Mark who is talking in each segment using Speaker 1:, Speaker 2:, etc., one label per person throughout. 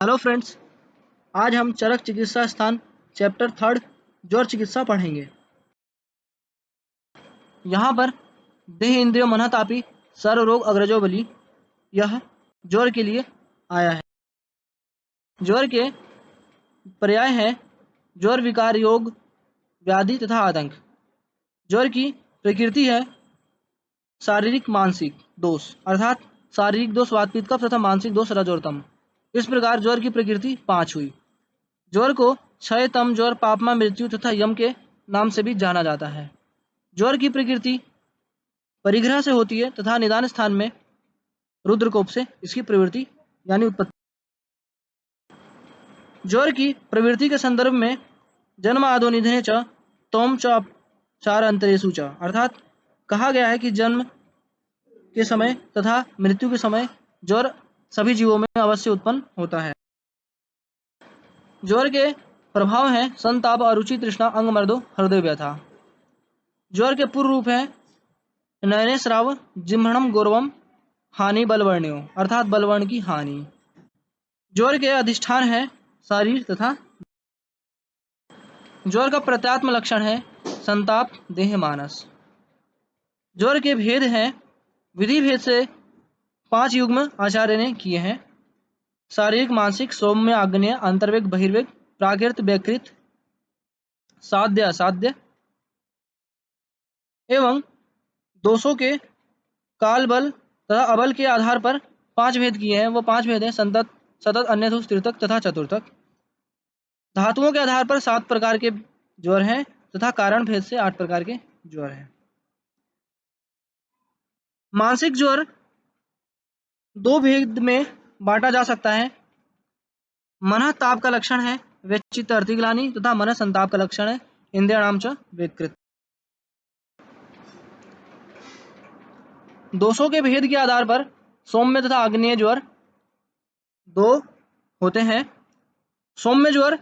Speaker 1: Hello friends, आज हम चरक चिकित्सा स्थान चैप्टर 3 ज्वर चिकित्सा पढ़ेंगे। यहाँ पर देह इंद्रिय मनःतापी सर्व रोग अग्रजो बली यह ज्वर के लिए आया है। ज्वर के पर्याय हैं ज्वर, विकार, योग, व्याधि तथा आतंक। ज्वर की प्रकृति है शारीरिक मानसिक दोष, अर्थात शारीरिक दोष वात पित्त कफ तथा मानसिक दोष रजोतम। इस प्रकार ज्वर की प्रकृति 5 हुई। ज्वर को क्षय, तम ज्वर, पापमा, मृत्यु तथा यम के नाम से भी जाना जाता है। ज्वर की प्रकृति परिग्रह से होती है तथा निदान स्थान में रुद्रकोप से इसकी प्रवृत्ति यानी उत्पत्ति। ज्वर की प्रवृत्ति के संदर्भ में जन्म आदो निधने च तोम च चार अंतरेषु च, अर्थात कहा गया है कि जन्म के समय तथा मृत्यु के समय ज्वर सभी जीवों में अवश्य उत्पन्न होता है। ज्वर के प्रभाव हैं संताप, अरुचि, तृष्णा, अंग मर्दो, हृदय व्यथा। ज्वर के पूर्व रूप है नयने स्राव, जिह्मणम गौरवम, हानि बलवर्ण्यो, अर्थात बलवर्ण की हानि। ज्वर के अधिष्ठान है शरीर तथा ज्वर का प्रत्यात्म लक्षण है संताप, देह, मानस। ज्वर के भेद हैं विधि भेद से 5 युग्म आचार्य ने किए हैं। शारीरिक, मानसिक, सौम्य, आग्नेय, अंतर्वेग, बहिर्वेग, प्राकृत, व्यकृत, साध्य, असाध्य एवं दोषों के काल, बल तथा अबल के आधार पर 5 भेद किए हैं। वो 5 भेद हैं संतत, सतत, अन्यथुक, त्रितक तथा चतुर्थक। धातुओं के आधार पर 7 प्रकार के ज्वर हैं तथा कारण भेद से 8 प्रकार के ज्वर हैं। मानसिक ज्वर 2 भेद में बांटा जा सकता है। मनः ताप का लक्षण है व्यचित्त अर्तिग्लानि तथा मनः संताप का लक्षण है इंद्रियाणाम च विकृत। दोषों के भेद के आधार पर सौम्य तथा आग्नेय ज्वर 2 होते हैं। सौम्य ज्वर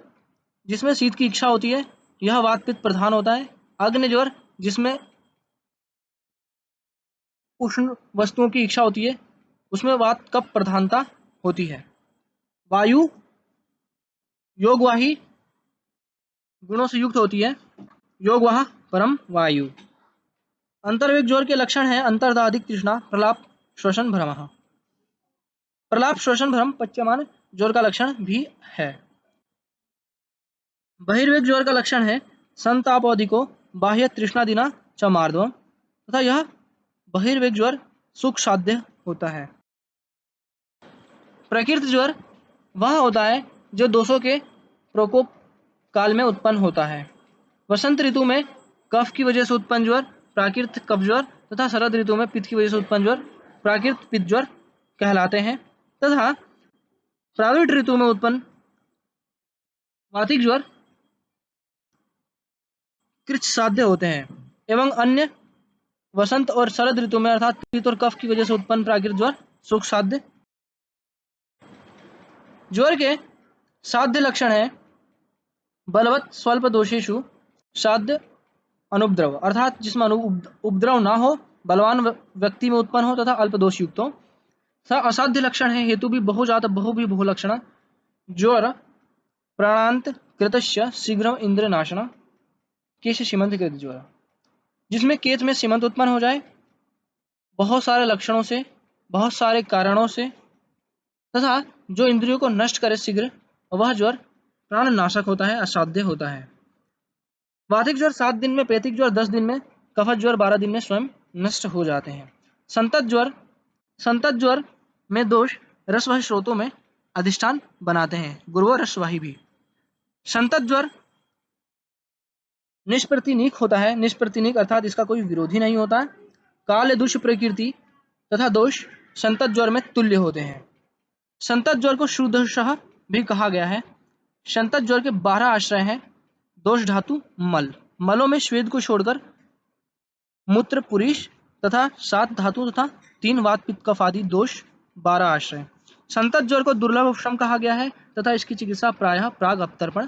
Speaker 1: जिसमें शीत की इच्छा होती है, यह वात पित्त प्रधान होता है। अग्नि ज्वर जिसमें उष्ण वस्तुओं की इच्छा होती है, उसमें वात कफ प्रधानता होती है। वायु योगवाही गुणों से युक्त होती है, योगवाह परम वायु। अंतर्वेग ज्वर के लक्षण है अंतर्दाधिक तृष्णा, प्रलाप, श्वसन, भ्रम। प्रलाप, श्वसन, भ्रम पच्यमान ज्वर का लक्षण भी है। बहिर्वेग ज्वर का लक्षण है संतापोधिको, बाह्य तृष्णादिना च मार्दवम तथा यह बहिर्वेग ज्वर सुख साध्य होता है। प्रकृत ज्वर वह होता है जो दोषों के प्रकोप काल में उत्पन्न होता है। वसंत ऋतु में कफ की वजह से उत्पन्न ज्वर प्राकृत कफ ज्वर तथा शरद ऋतु में पित्त की वजह से उत्पन्न ज्वर प्राकृत पित्त ज्वर कहलाते हैं तथा प्राविट ऋतु में उत्पन्न वातिक ज्वर कृच्छ साध्य होते हैं एवं अन्य वसंत और शरद ऋतु में अर्थात पित्त और कफ की वजह से उत्पन्न प्राकृत ज्वर सुख साध्य। ज्वर के साध्य लक्षण है बलवत् स्वल्प दोषेषु साध्य अनुपद्रव, अर्थात जिसमें उपद्रव ना हो, बलवान व्यक्ति में उत्पन्न हो तथा अल्प दोष युक्त हो। असाध्य लक्षण है हेतु भी बहुजात बहु भी बहु लक्षण ज्वर प्राणांत कृतस्य शीघ्र इंद्र नाशना केश सीमंत कृत ज्वर, जिसमें केश में सीमंत उत्पन्न हो जाए बहुत सारे लक्षणों से, बहुत सारे कारणों से तथा जो इंद्रियों को नष्ट करे शीघ्र, वह ज्वर प्राण नाशक होता है, असाध्य होता है। वातिक ज्वर 7 दिन में, पैतिक ज्वर 10 दिन में, कफत ज्वर 12 दिन में स्वयं नष्ट हो जाते हैं। संतत ज्वर में दोष रसवाही स्रोतों में अधिष्ठान बनाते हैं, गुरुवर रसवाही भी। संतत ज्वर निष्प्रतिनीक होता है, निष्प्रतिनीक अर्थात इसका कोई विरोधी नहीं होता है। काल दुष्ट प्रकृति तथा दोष संतत ज्वर में तुल्य होते हैं। संतत ज्वर को शुद्धशः भी कहा गया है। संतत ज्वर के 12 आश्रय हैं। दोष धातु मल, मलों में श्वेत को छोड़कर मूत्र, पुरीष तथा 7 धातु तथा 3 वात पित्त कफ आदि दोष 12 आश्रय। संतत ज्वर को दुर्लभ उपशम कहा गया है तथा इसकी चिकित्सा प्रायः प्राग अवतर्पण।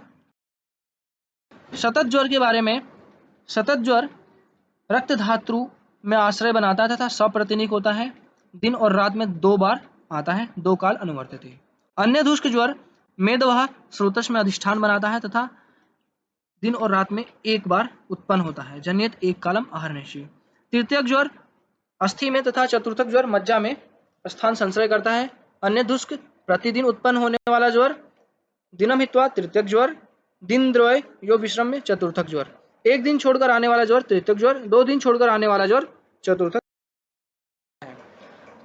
Speaker 1: सतत ज्वर के बारे में, सतत ज्वर रक्त धातु में आश्रय बनाता है तथा सप्रतिनिक होता है। दिन और रात में 2 बार आता है, 2 काल अनुवर्तित है। अन्य दुष्ट ज्वर मेद वह स्रोतस में अधिष्ठान बनाता है तथा दिन और रात में एक बार उत्पन्न होता है। जनियत एक कालम अहर्निशि। तृतीयक ज्वर अस्थि में तथा चतुर्थक ज्वर मज्जा में स्थान संश्रय करता है। अन्य दुष्क प्रतिदिन उत्पन्न होने वाला ज्वर दिनम हित्वा तृतीयक ज्वर, दिन द्वय यो विश्रम में चतुर्थक ज्वर। एक दिन छोड़कर आने वाला ज्वर तृतीयक ज्वर, 2 दिन छोड़कर आने वाला ज्वर चतुर्थक।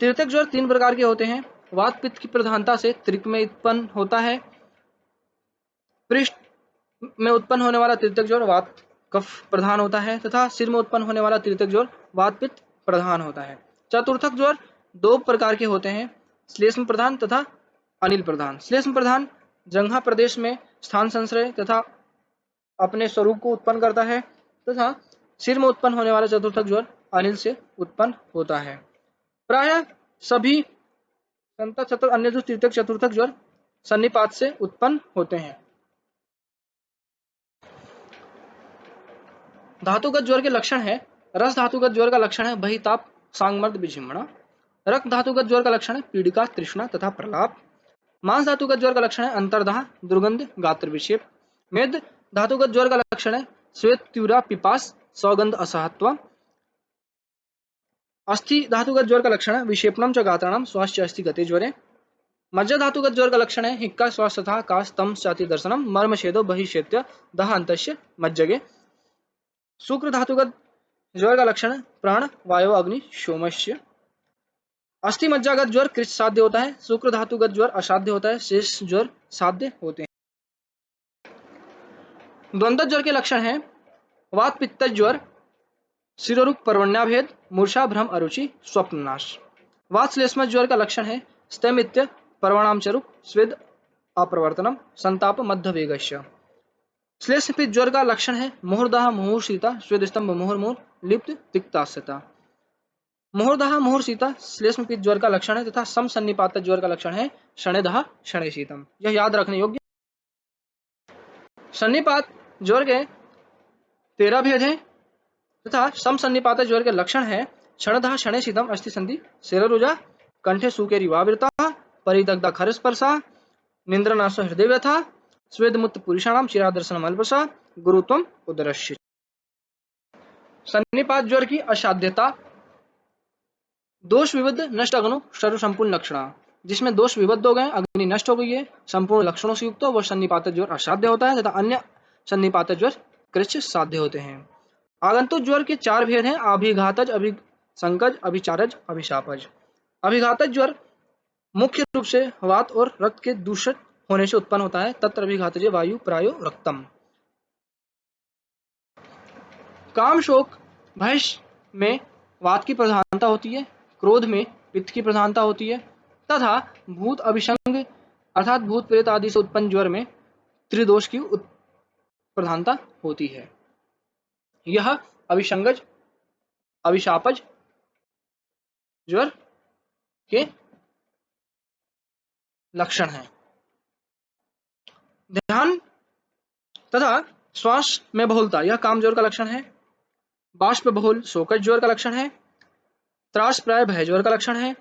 Speaker 1: तृतीयक ज्वर 3 प्रकार के होते हैं। वात पित्त की प्रधानता से त्रिक में उत्पन्न होता है। पृष्ठ में उत्पन्न होने वाला तृतीयक ज्वर वात कफ प्रधान होता है तथा सिर में उत्पन्न होने वाला तृतीयक ज्वर वात पित्त प्रधान होता है। चतुर्थक ज्वर 2 प्रकार के होते हैं, श्लेष्म प्रधान तथा अनिल प्रधान। श्लेष्म प्रधान जंघा प्रदेश में स्थान संश्रय तथा अपने स्वरूप को उत्पन्न करता है तथा सिर में उत्पन्न होने वाला चतुर्थक ज्वर अनिल से उत्पन्न होता है। प्रायः सभी संतत अन्य जो तृतीयक चतुर्थक ज्वर सन्निपात से उत्पन्न होते हैं। धातुगत ज्वर के लक्षण है। रस धातुगत ज्वर का लक्षण है बहिताप, सांगमर्द, विजिह्वणा। रक्त धातुगत ज्वर का लक्षण है पीड़िका, तृष्णा तथा प्रलाप। मांस धातुगत ज्वर का लक्षण है अंतर्दाह, दुर्गंध, गात्र विक्षेप। मेद धातुगत ज्वर का लक्षण है श्वेत, तीव्रा, पिपास, सौगंध, असहत्व। अस्थि धातुगत ज्वर का लक्षण है विक्षेपणम च गात्राणाम श्वास च अस्थि गते ज्वरे। मज्जा धातुगत ज्वर का लक्षण है हिक्का, श्वास तथा काश, तम चाति दर्शनम, मर्म छेदो बहिषेत्य दह अंतस्य मज्जगे। शुक्र धातुगत ज्वर का लक्षण है प्राण, वायु, अग्नि, सोमस्य। अस्थि मज्जागत ज्वर कृच साध्य होता है। शुक्र धातुगत ज्वर असाध्य होता है। शेष ज्वर साध्य होते हैं। द्वंद्व ज्वर के लक्षण है वात पित्त ज्वर, शिरोरुक, पर्वण्याभेद, मूर्छा, भ्रम, अरुचि, स्वप्ननाश। वात श्लेष्म ज्वर का लक्षण है स्थैमित्य, पर्वणाम चरुक, स्वेद, अप्रवर्तनम, संताप, मध्य वेगस्य। श्लेष्म पित्त ज्वर का लक्षण है मुहुर्दाह, मुहुर्षिता, स्वेद स्तंभ, मुहुर्मूल, लिप्त, तिक्तास्यता। मुहुर्दाह, मुहुर्षिता श्लेष्म पित्त ज्वर का लक्षण है तथा सम सन्निपात ज्वर का लक्षण है शणेदाह, शणेशीतम। यह याद रखने योग्य। सन्निपात ज्वर के 13 भेद हैं तथा सम सन्निपात ज्वर के लक्षण है क्षणदाह, शणेशीतम, अस्थि संधि, शेररुजा, कंठे सुकेरिवावृता, परिदग्धा खरस्पर्शा, निंद्रनाश, हृदय व्यथा, स्वेद मुक्त पुरुषाणाम, चिरादर्शनम अल्पसा, गुरुत्वम उदरस्य। सन्निपात ज्वर की असाध्यता। दोष विविध नष्ट अग्नो सर्व संपूर्ण लक्षण। जिसमें दोष विबद्ध हो गए, अग्नि नष्ट हो गई है, संपूर्ण लक्षणों से युक्त, वह सन्निपात ज्वर असाध्य होता है तथा अन्य सन्निपात ज्वर कृच्छ साध्य होते हैं। आगंतुक ज्वर के 4 भेद हैं अभिघातज, अभिसंकज, अभिचारज, अभिशापज। अभिघातज ज्वर मुख्य रूप से वात और रक्त के दूषित होने से उत्पन्न होता है। तत्र अभिघातज वायु प्रायो रक्तम। काम, शोक, भय में वात की प्रधानता होती है, क्रोध में पित्त की प्रधानता होती है तथा भूत अभिसंग अर्थात भूत प्रेत आदि से उत्पन्न ज्वर में त्रिदोष की प्रधानता होती है। यह अभिसंगज, अभिशापज ज्वर के लक्षण हैं। ध्यान तथा श्वास में बहुलता यह काम ज्वर का लक्षण है। बाष्प बहुल शोकज ज्वर का लक्षण है। त्रास प्राय भय ज्वर का लक्षण है।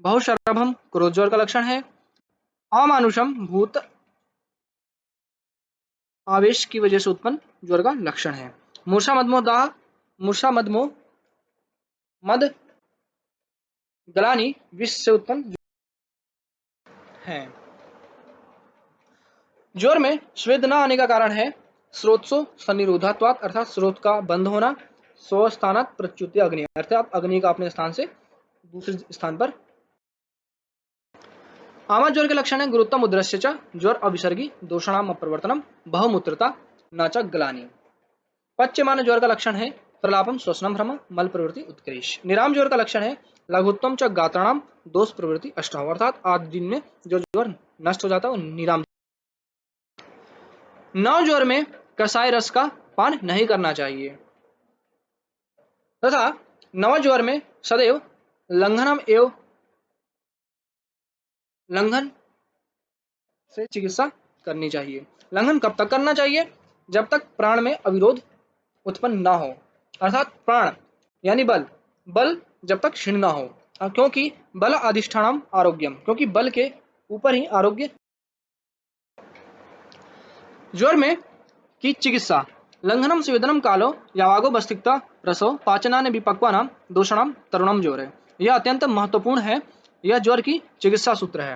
Speaker 1: बहुशरभम क्रोध ज्वर का लक्षण है। अमानुषम भूत आवेश की वजह से उत्पन्न ज्वर का लक्षण है। मूर्छा मदमोह दाह, मूर्छा मदमोह मद गलानी विष से उत्पन्न है। ज्वर में स्वेद न आने का कारण है स्रोतसो सन्निरोधात्वात् अर्थात स्रोत का बंद होना, स्वस्थानात् प्रच्युति अग्नि अर्थात अग्नि का अपने स्थान से दूसरे स्थान पर। आमा ज्वर के लक्षण है गुरुत्तम उदरस्य च, ज्वर अविसर्गी, दोषणाम अप्रवर्तनम, बहुमूत्रता, न च गलानी। पच्यमान ज्वर का लक्षण है प्रलापम, श्वसनम, भ्रम, मल प्रवृत्ति, उत्क्रेश। निराम ज्वर का लक्षण है लघुत्तम च गात्राणाम, दोष प्रवृत्ति, अष्टाव अर्थात आज दिन में जो ज्वर नष्ट हो जाता है वो निराम। नव ज्वर में कसाय रस का पान नहीं करना चाहिए तथा नव ज्वर में सदैव लंघनम एवं लंघन से चिकित्सा करनी चाहिए। लंघन कब तक करना चाहिए? जब तक प्राण में अविरोध उत्पन्न ना हो अर्थात प्राण यानी बल जब तक क्षीण ना हो, क्योंकि बल अधिष्ठानम आरोग्यम, क्योंकि बल के ऊपर ही आरोग्य। ज्वर में की चिकित्सा लंघनम स्वेदनम कालो यावागो बस्तिकता रसो पाचनाने विपक्वानाम दोषणाम तरुणम ज्वर है। यह अत्यंत महत्वपूर्ण है। यह ज्वर की चिकित्सा सूत्र है।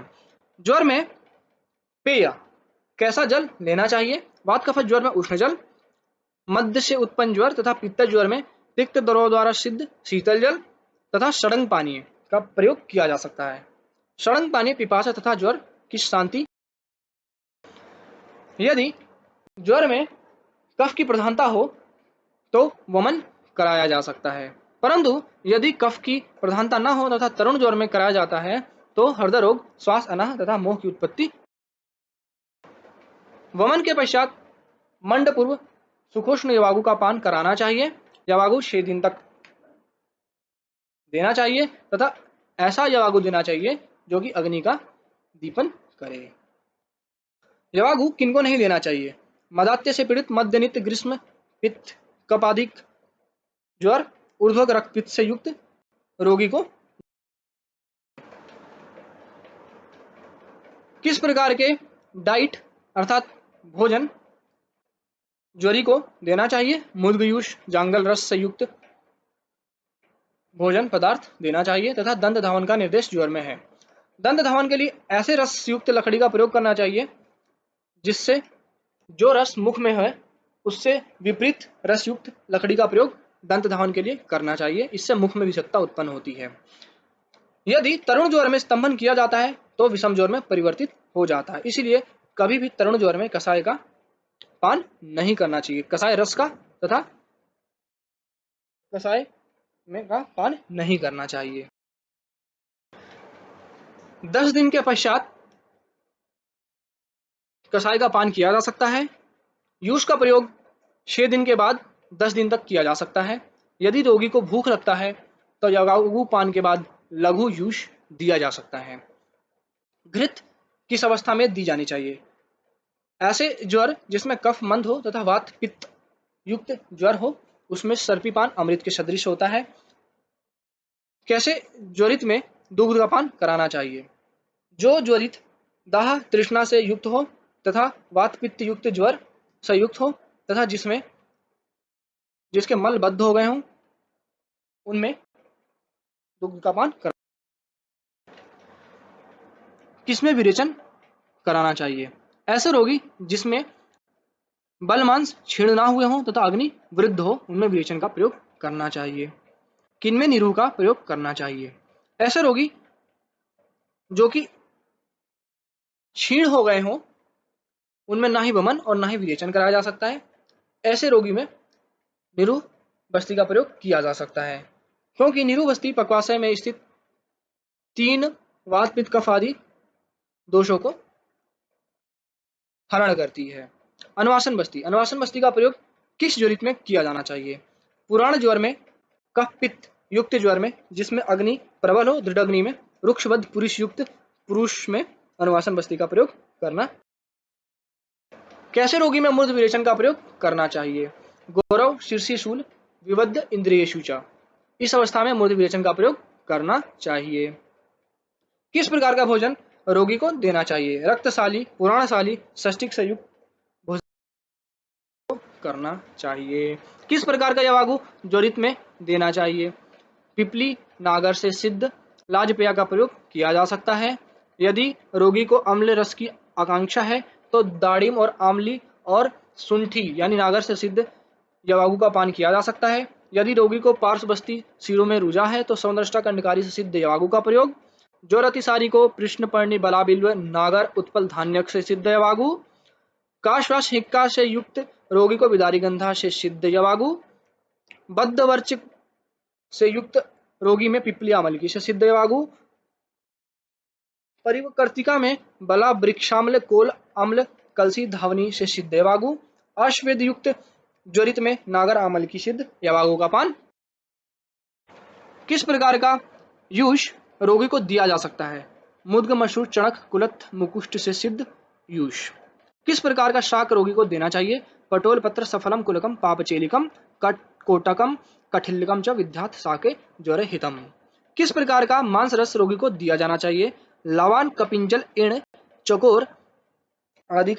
Speaker 1: ज्वर में पेय कैसा जल लेना चाहिए? वात कफ ज्वर में उष्ण जल, मध्य से उत्पन्न ज्वर तथा पित्त ज्वर में तिक्त द्रव द्वारा सिद्ध शीतल जल तथा षडंग पानीय का प्रयोग किया जा सकता है। षडंग पानीय पिपासा तथा ज्वर की शांति। यदि ज्वर में कफ की प्रधानता हो तो वमन कराया जा सकता है, परंतु यदि कफ की प्रधानता न हो तथा तरुण ज्वर में कराया जाता है तो हृदय रोग, श्वास अनाह तथा मोह की उत्पत्ति। वमन के पश्चात मंड पूर्व सुखोष्ण यवागु का पान कराना चाहिए। यवागु 6 दिन तक देना चाहिए तथा ऐसा यवागु देना चाहिए जो कि अग्नि का दीपन करे। यवागु किनको नहीं लेना चाहिए? मदात्य से पीड़ित, मध्यनित, ग्रीष्म, पित्त, कपाधिक ज्वर, ऊर्ध्वक रक्तपित्त से युक्त रोगी को। किस प्रकार के डाइट अर्थात भोजन ज्वरी को देना चाहिए? मुद्गयूष, जांगल रस से युक्त भोजन पदार्थ देना चाहिए तथा दंत धावन का निर्देश ज्वर में है। दंत धावन के लिए ऐसे रस युक्त लकड़ी का प्रयोग करना चाहिए जिससे जो रस मुख में है उससे विपरीत रस युक्त लकड़ी का प्रयोग दंत धावन के लिए करना चाहिए। इससे मुख में विषक्ता उत्पन्न होती है। यदि तरुण ज्वर में स्तंभन किया जाता है तो विषम ज्वर में परिवर्तित हो जाता है। इसीलिए कभी भी तरुण ज्वर में कषाय का पान नहीं करना चाहिए, कषाय रस का तथा कषाय में का पान नहीं करना चाहिए। 10 दिन के पश्चात कषाय का पान किया जा सकता है। यूष का प्रयोग 6 दिन के बाद 10 दिन तक किया जा सकता है। यदि रोगी को भूख लगता है तो यवागु पान के बाद लघु यूष दिया जा सकता है। घृत किस अवस्था में दी जानी चाहिए? ऐसे ज्वर जिसमें कफ मंद हो तथा वात पित्त युक्त ज्वर हो उसमें सर्पीपान अमृत के सदृश होता है। कैसे ज्वरित में दूध का पान कराना चाहिए? जो ज्वरित दाह तृष्णा से युक्त हो तथा वात पित्त युक्त ज्वर से युक्त हो तथा जिसके मल बद्ध हो गए हों उनमें दुग्ध का पान कर। किसमें विरेचन कराना चाहिए? ऐसे रोगी जिसमें बल मांस क्षीण ना हुए हों तथा अग्नि वृद्ध हो उनमें विरेचन का प्रयोग करना चाहिए। किनमें निरूह का प्रयोग करना चाहिए? ऐसे रोगी जो कि क्षीण हो गए हों उनमें ना ही वमन और ना ही विरेचन कराया जा सकता है। ऐसे रोगी में निरूह बस्ती का प्रयोग किया जा सकता है, क्योंकि निरूह बस्ती पक्वाशय में स्थित 3 वात पित्त कफ आदि दोषों को हरण करती है। अनुवासन बस्ती का प्रयोग किस ज्वरित में किया जाना चाहिए? पुराण ज्वर में, कफ पित्त युक्त ज्वर में जिसमें अग्नि प्रबल हो, दृढ़ अग्नि में, रुक्षबद्ध पुरुष युक्त पुरुष में अनुवासन बस्ती का प्रयोग करना। कैसे रोगी में मूर्ध विरेचन का प्रयोग करना चाहिए? गौरव शीर्षी शूल विबद्ध इंद्रियेषु च, इस अवस्था में मूर्ध विरेचन का प्रयोग करना चाहिए। किस प्रकार का भोजन रोगी को देना चाहिए? रक्तशाली, पुराणशाली, षष्टिक से युक्त भोजन करना चाहिए। किस प्रकार का यवागु ज्वरित में देना चाहिए? पिपली नागर से सिद्ध लाजपेय का प्रयोग किया जा सकता है। यदि रोगी को अम्ल रस की आकांक्षा है तो दाड़िम और आमली और सुंठी यानी नागर से सिद्ध यवागु का पान किया जा सकता है। यदि रोगी को पार्श्वबस्ती सिरों में रुझा है तो सौंदृष्टा कंडकारी से सिद्ध यवागु का प्रयोग। ज्वर अतिसारी को कृष्णपर्णी बलाबिल्व नागर उत्पल धान्यक से सिद्ध यवागु। काश्वास हिक्का से युक्त रोगी को बिदारी गंधा से सिद्ध यवागु। बद्धवर्च से युक्त रोगी में पिपली आमलकी से सिद्ध यवागु। परिवकर्तिका में बला वृक्षाम्ल कोल अम्ल कलसी धावनी से सिद्ध यवागु। अश्वेद युक्त ज्वरित में नागर आमल की सिद्ध यवागु का पान। किस प्रकार का यूष रोगी को दिया जा सकता है? मुद्ग, मशरूर, चणक, कुलथ, मुकुष्ट से सिद्ध यूष। किस प्रकार का शाक रोगी को देना चाहिए? पटोल पत्र, सफलम, कुलकम, पापचेलिकम, कोटकम, कठिल्लिकम च विद्यात् शाके ज्वर हितम। किस प्रकार का मांस रस रोगी को दिया जाना चाहिए? लवान, कपिंजल, इण, चकोर आदि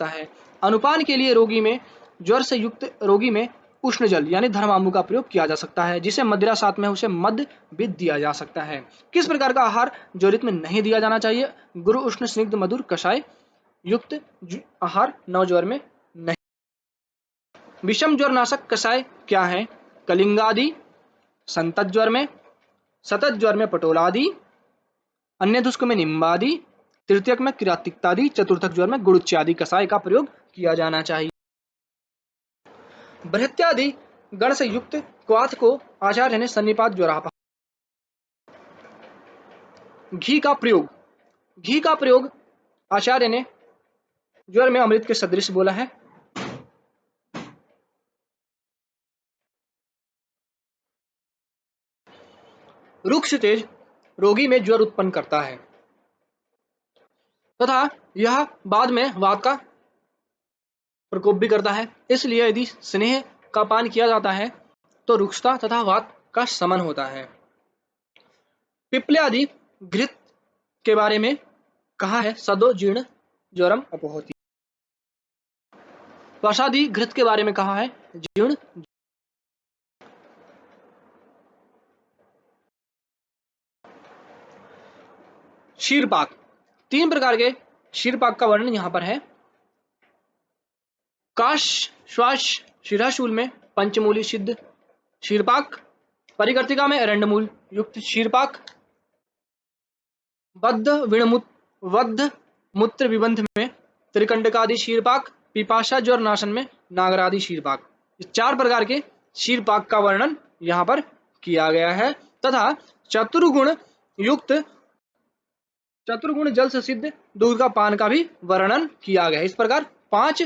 Speaker 1: है। अनुपान के लिए रोगी में ज्वर से युक्त रोगी में उष्ण जल यानी धर्माम्बु का प्रयोग किया जा सकता है, जिसे मदिरा साथ में उसे मद भी दिया जा सकता है। किस प्रकार का आहार ज्वरित में नहीं दिया जाना चाहिए? गुरु उष्ण स्निग्ध मधुर कषाय युक्त आहार नवज्वर में नहीं। विषम ज्वर नाशक कषाय क्या है? कलिंगादि, संतत ज्वर में, सतत ज्वर में पटोलादि, अन्य दुष्क में निम्बादि, तृतीयक में किरातिक्तादि, चतुर्थक ज्वर में गुड़ुच्यादि कषाय का प्रयोग किया जाना चाहिए। बृहत्यादि गण से युक्त क्वाथ को आचार्य ने सन्निपात ज्वरापा। घी का प्रयोग आचार्य ने ज्वर में अमृत के सदृश बोला है। रुक्ष तेज रोगी में ज्वर उत्पन्न करता है तथा यह बाद में वात का प्रकोप भी करता है। इसलिए यदि स्नेह का पान किया जाता है तो रुक्षता तथा वात का शमन होता है। पिप्पल्यादि घृत के बारे में कहा है सदो जीर्ण ज्वरम अपहोति। वसादि घृत के बारे में कहा है जीर्ण। शीरपाक, 3 प्रकार के शीरपाक का वर्णन यहां पर है। काश श्वास शिराशूल में पंचमूली सिद्ध शीरपाक, परिकर्तिका में अरंडमूल युक्त शीरपाक, बद्ध मूत्र विबंध में त्रिकंडकादि शीरपाक, पिपाशा ज्वर नाशन में नागरादि शीरपाक। इस 4 प्रकार के शीरपाक का वर्णन यहां पर किया गया है तथा चतुर्गुण जल से सिद्ध दूध का पान का भी वर्णन किया गया है। इस प्रकार 5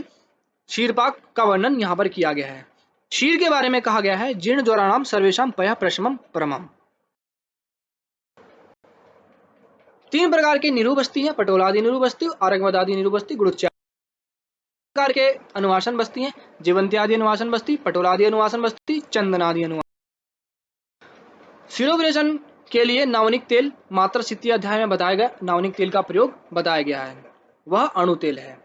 Speaker 1: शीरपाक का वर्णन यहां पर किया गया है। शीर के बारे में कहा गया है जीर्ण ज्वराणाम सर्वेषां पयः प्रशमं परमम्। 3 प्रकार की निरूबस्ती है, पटोलादि निरूबस्ती, आरगवदादि निरूबस्ती, गुड़ुच्या प्रकार के अनुवासन बस्ती है, जीवंत्यादि अनुवासन बस्ती, पटोलादि अनुवासन बस्ती, चंदनादि अनुवासन। शिरोविरेचन के लिए नावनिक तेल मात्र 7 अध्याय में बताया गया नावनिक तेल का प्रयोग बताया गया है, वह अणु तेल है।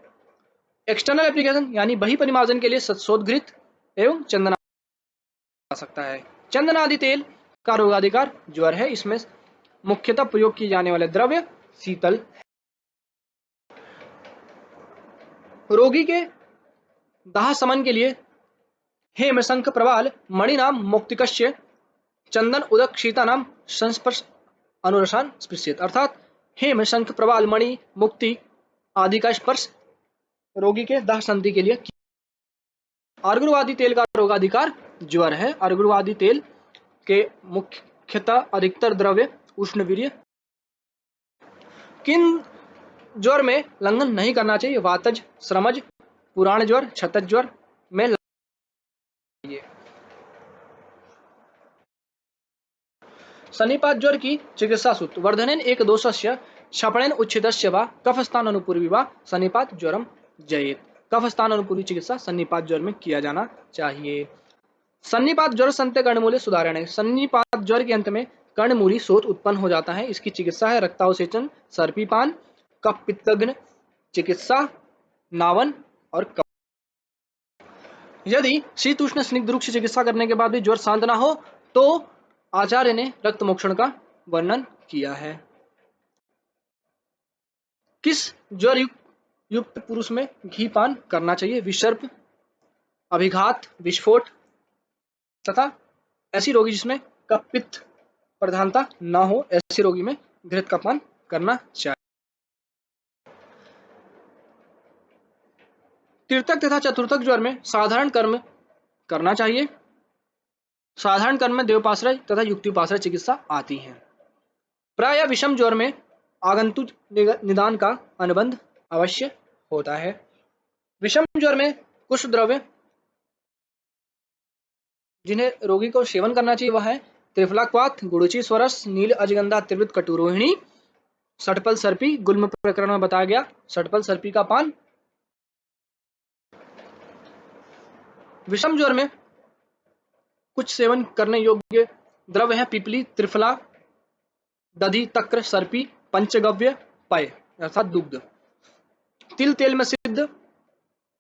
Speaker 1: एक्सटर्नल एप्लीकेशन यानी बही परिमार्जन के लिए शोधघृत एवं चंदना आ सकता है। चंदनादि तेल का रोगाधिकार ज्वर है। इसमें मुख्यतः प्रयोग किए जाने वाले द्रव्य शीतल है। रोगी के दाह शमन के लिए हेमशंख प्रवाल मणि नाम मौक्तिकस्य चंदन उदक शीता नाम संस्पर्श अनुरसान स्पृश्येत। अर्थात हेमशंख प्रवाल मणि मुक्ति आदि का स्पर्श रोगी के दाह संधि के लिए। अर्गुणवादी तेल का रोगाधिकार ज्वर है। अर्गुणवादी तेल के मुख्यतः अधिकतर द्रव्य उष्णवीर्य। किन ज्वर में लंघन नहीं करना चाहिए? वातज, श्रमज, पुराण ज्वर, छतज ज्वर में सन्निपात ज्वर की चिकित्सा सूत्र वर्धनेन एक दोषस्य क्षपणेन उच्छेदस्य वा कफस्थान अनुपूर्वी वा सन्निपात ज्वरम जयेत। कफस्थान अनुपूर्वी चिकित्सा सन्निपात ज्वर में किया जाना चाहिए। सन्निपात ज्वर संत्य कर्णमूल्य सुधारण है। सन्निपात ज्वर के अंत में कर्णमूली शोथ उत्पन्न हो जाता है। इसकी चिकित्सा है रक्तावसेचन, सर्पीपान, कफ पित्तघ्न चिकित्सा, नावन और कफ। यदि शीतोष्ण स्निग्ध रूप से चिकित्सा करने के बाद भी ज्वर शांत ना हो तो आचार्य ने रक्त मोक्षण का वर्णन किया है। किस ज्वर युक्त पुरुष में घी पान करना चाहिए? विसर्प, अभिघात, विस्फोट तथा ऐसी रोगी जिसमें कफ पित्त प्रधानता ना हो, ऐसे रोगी में घृत का पान करना चाहिए। तृतीयक तथा चतुर्थक ज्वर में साधारण कर्म करना चाहिए। साधारण कर्म में देवपाश्रय तथा युक्तिपाश्रय चिकित्सा आती है। प्राय विषम ज्वर में आगंतुक निदान का अनुबंध अवश्य होता है। विषम ज्वर में कुछ द्रव्य जिन्हें रोगी को सेवन करना चाहिए वह है त्रिफलाक्वाथ, गुड़ुचि स्वरस, नील अजगंधा, त्रिवृत, कटुरोहिणी, षटपल सर्पी। गुल्म प्रकरण में बताया गया षटपल सर्पी का पान। विषम ज्वर में कुछ सेवन करने योग्य द्रव्य है पिपली, त्रिफला, दधि, तक्र, सर्पी, पंचगव्य, पय अर्थात दुग्ध। तिल तेल में सिद्ध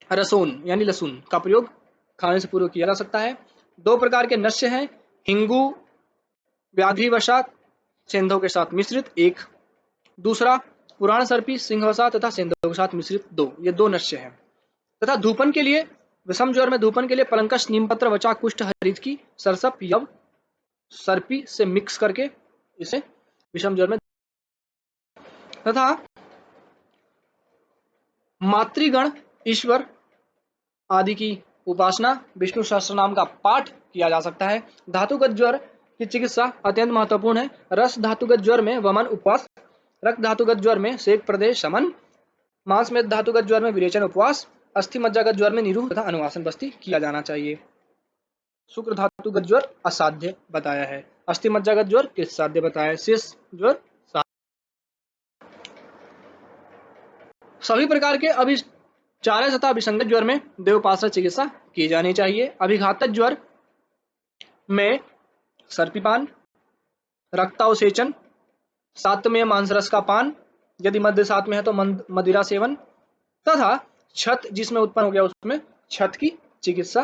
Speaker 1: रसोन यानी लहसुन का प्रयोग खाने से पूर्व किया जा सकता है। 2 प्रकार के नस्य हैं, हिंगू व्याधिवशात सेंधव के साथ मिश्रित 1, दूसरा पुराण सर्पी सिंहवशात तथा सेंधव के साथ मिश्रित 2, ये 2 नस्य हैं। तथा धूपन के लिए, विषम ज्वर में धूपन के लिए पलंकस, नीमपत्र, वचा, कुष्ठ, हरितकी, सरसप, यव, सर्पी से मिक्स करके इसे विषम ज्वर में। तथा मातृगण, ईश्वर आदि की उपासना, विष्णु सहस्त्र नाम का पाठ किया जा सकता है। धातुगत ज्वर की चिकित्सा अत्यंत महत्वपूर्ण है। रस धातुगत ज्वर में वमन, उपवास, रक्त धातुगत ज्वर में सेक, प्रदेश, शमन, मांस में धातुगत ज्वर में विरेचन, उपवास, अस्थि मज्जागत ज्वर में निरूह तथा अनुवासन बस्ती किया जाना चाहिए। शुक्र धातुगत ज्वर असाध्य बताया है, अस्थि मज्जागत ज्वर किस साध्य बताया है, शेष ज्वर सभी प्रकार के अभिचार्य तथा विसंगत ज्वर में देवोपासना चिकित्सा की जानी चाहिए। अभिघातक ज्वर में सर्पीपान, रक्तावसेचन, सातमेय मांस रस का पान, यदि मध्य सात में है तो मदिरा सेवन, तथा छत जिसमें उत्पन्न हो गया उसमें छत की चिकित्सा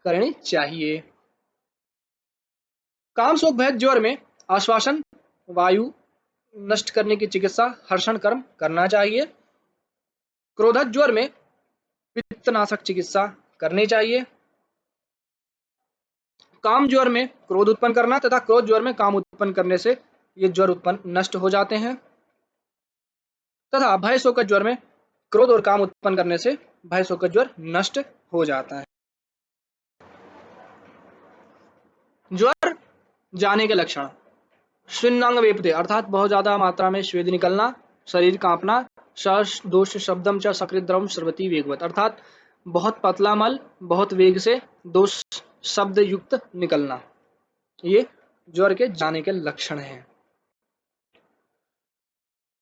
Speaker 1: करनी चाहिए। कामशोक भय ज्वर में आश्वासन, वायु नष्ट करने की चिकित्सा, हर्षण कर्म करना चाहिए। क्रोधक ज्वर में पित्तनाशक चिकित्सा करनी चाहिए। काम ज्वर में क्रोध उत्पन्न करना तथा क्रोध ज्वर में काम उत्पन्न करने से ये ज्वर उत्पन्न नष्ट हो जाते हैं। तथा भय शोकत ज्वर में क्रोध और काम उत्पन्न करने से भय शोकत ज्वर नष्ट हो जाता है। ज्वर जाने के लक्षण, स्विन्नांग वेपते अर्थात बहुत ज्यादा मात्रा में स्वेद निकलना, शरीर कांपना, दोष शब्दम च सकृत द्रवम स्रवती वेगवत अर्थात बहुत पतला मल बहुत वेग से दोष शब्द युक्त निकलना, ये ज्वर के जाने के लक्षण हैं।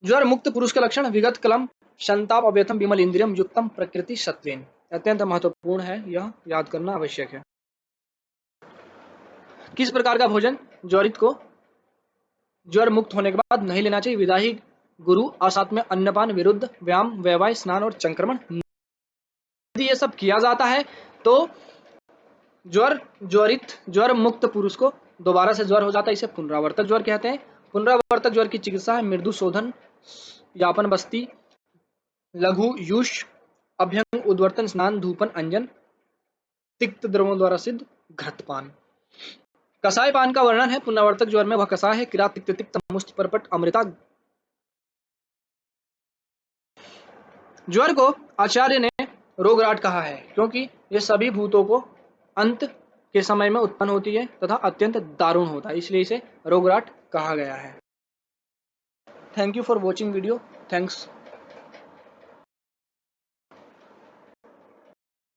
Speaker 1: ज्वर मुक्त पुरुष के लक्षण, विगत कलम, संताप, अव्यथम, विमल इंद्रियम युक्तम, प्रकृति सत्वेन, अत्यंत महत्वपूर्ण है, यह याद करना आवश्यक है। किस प्रकार का भोजन ज्वरित को ज्वर मुक्त होने के बाद नहीं लेना चाहिए? विदाही गुरु असात में अन्नपान, विरुद्ध व्यायाम, वैवाहिक स्नान और संक्रमण। यदि ये सब किया जाता है तो ज्वर मुक्त पुरुष को दोबारा से ज्वर हो जाता है, इसे पुनरावर्तक ज्वर कहते हैं। पुनरावर्तक ज्वर की चिकित्सा है मृदु शोधन, यापन बस्ती, लघु यूष, अभ्यंग, उद्वर्तन, स्नान, धूपन, अंजन, तिक्त द्रवों द्वारा सिद्ध घृतपान। कसाय पान का वर्णन है। पुनरावर्तक ज्वर में वह कसाय है, किरा, तिक्त, तिक्त, मुष्ट, परपट, अमृता। ज्वर को आचार्य ने रोगराट कहा है क्योंकि ये सभी भूतों को अंत के समय में उत्पन्न होती है तथा अत्यंत दारुण होता है, इसलिए इसे रोगराट कहा गया है। Thank you for watching video. Thanks.